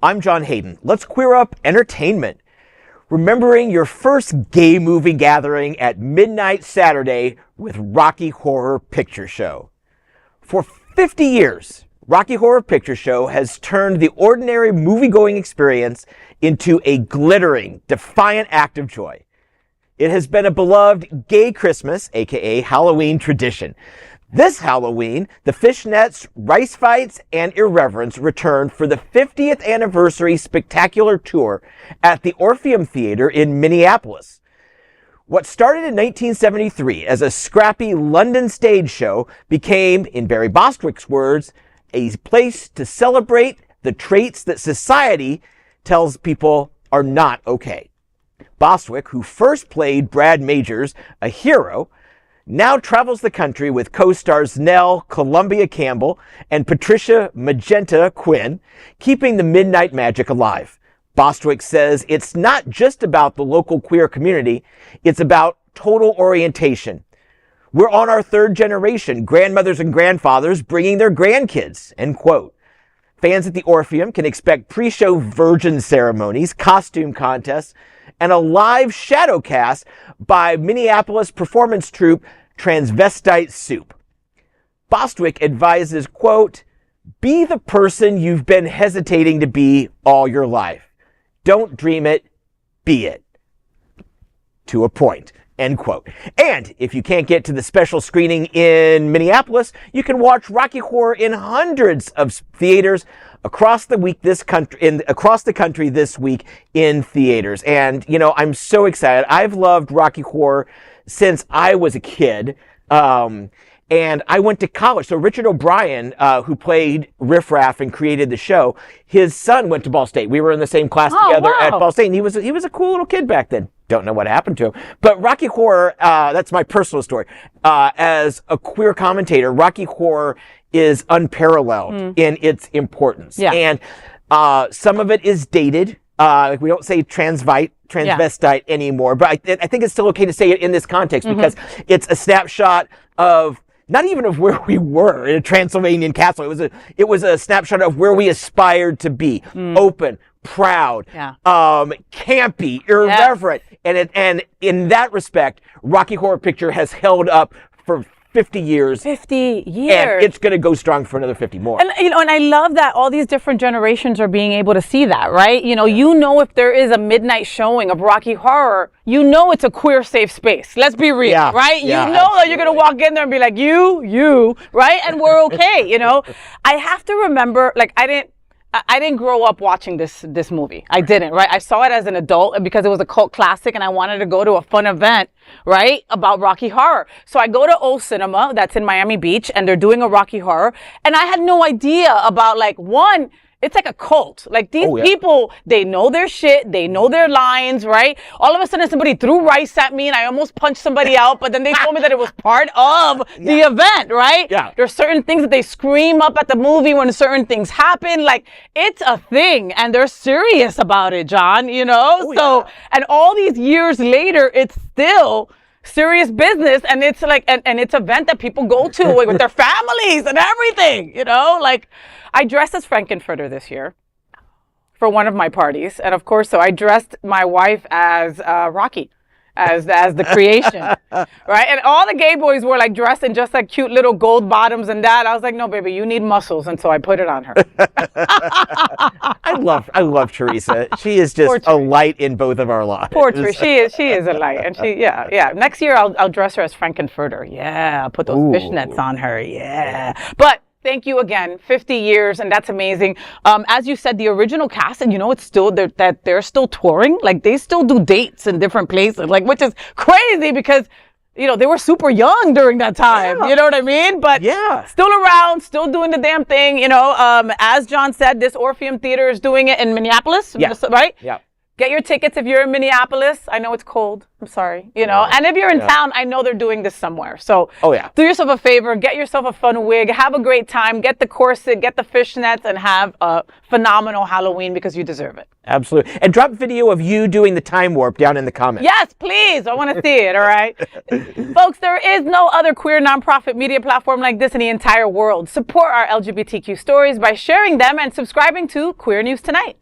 I'm John Hayden. Let's queer up entertainment. Remembering your first gay movie gathering at midnight Saturday with Rocky Horror Picture Show. For 50 years, Rocky Horror Picture Show has turned the ordinary movie-going experience into a glittering, defiant act of joy. It has been a beloved gay Christmas, aka Halloween tradition. This Halloween, the fishnets, rice fights, and irreverence return for the 50th anniversary spectacular tour at the Orpheum Theatre in Minneapolis. What started in 1973 as a scrappy London stage show became, in Barry Bostwick's words, a place to celebrate the traits that society tells people are not okay. Bostwick, who first played Brad Majors, a hero, now travels the country with co-stars Nell, Campbell, and Patricia, Magenta, Quinn, keeping the midnight magic alive. Bostwick says it's not just about the local queer community, it's about total orientation. We're on our third generation, grandmothers and grandfathers bringing their grandkids, end quote. Fans at the Orpheum can expect pre-show virgin ceremonies, costume contests, and a live shadow cast by Minneapolis performance troupe Transvestite Soup. Bostwick advises, quote, be the person you've been hesitating to be all your life. Don't dream it, be it. To a point, end quote. And if you can't get to the special screening in Minneapolis, you can watch Rocky Horror in hundreds of theaters across the country this week in theaters. And, you know, I'm so excited. I've loved Rocky Horror since I was a kid. And I went to college. So Richard O'Brien, who played Riff Raff and created the show, his son went to Ball State. We were in the same class together at Ball State. And he was a cool little kid back then. Don't know what happened to him. But Rocky Horror, that's my personal story. As a queer commentator, Rocky Horror is unparalleled in its importance. Yeah. And some of it is dated. We don't say transvestite anymore, but I think it's still okay to say it in this context because it's a snapshot of not even of where we were in a Transylvanian castle. It was a snapshot of where we aspired to be. Open, proud, campy, irreverent. And in that respect, Rocky Horror Picture has held up for 50 years. 50 years. And it's going to go strong for another 50 more. And, you know, and I love that all these different generations are being able to see that, right? You know, if there is a midnight showing of Rocky Horror, you know it's a queer safe space. Let's be real, right? Yeah, you know that you're going to walk in there and be like, you, right? And we're okay, you know? I have to remember, like, I didn't grow up watching this movie. I didn't, right? I saw it as an adult because it was a cult classic and I wanted to go to a fun event, right, about Rocky Horror. So I go to O Cinema, that's in Miami Beach, and they're doing a Rocky Horror. And I had no idea about, like, one, it's like a cult. Like, these people, they know their shit, they know their lines, right? All of a sudden, somebody threw rice at me and I almost punched somebody out, but then they told me that it was part of the event, right? Yeah. There's certain things that they scream up at the movie when certain things happen. Like, it's a thing, and they're serious about it, John, you know? And all these years later, it's still serious business, and it's like, and it's an event that people go to with their families and everything, you know? Like, I dressed as Frankenfurter this year for one of my parties. And of course, so I dressed my wife as Rocky, as the creation, right? And all the gay boys were like dressed in just like cute little gold bottoms and that. I was like, no, baby, you need muscles. And so I put it on her. I love Teresa. She is just a light in both of our lives. Poor Teresa. She is a light. And yeah. Next year, I'll dress her as Frankenfurter. Yeah. I'll put those fishnets on her. Yeah. But thank you again. 50 years, and that's amazing. As you said, the original cast, and you know, it's still they're still touring. Like, they still do dates in different places, like, which is crazy because, you know, they were super young during that time. Yeah. You know what I mean? But still around, still doing the damn thing. You know, as John said, this Orpheum Theatre is doing it in Minneapolis, right? Yeah. Get your tickets if you're in Minneapolis. I know it's cold. I'm sorry. You know, and if you're in town, I know they're doing this somewhere. So do yourself a favor. Get yourself a fun wig. Have a great time. Get the corset. Get the fishnets. And have a phenomenal Halloween because you deserve it. Absolutely. And drop video of you doing the time warp down in the comments. Yes, please. I want to see it. All right. Folks, there is no other queer nonprofit media platform like this in the entire world. Support our LGBTQ stories by sharing them and subscribing to Queer News Tonight.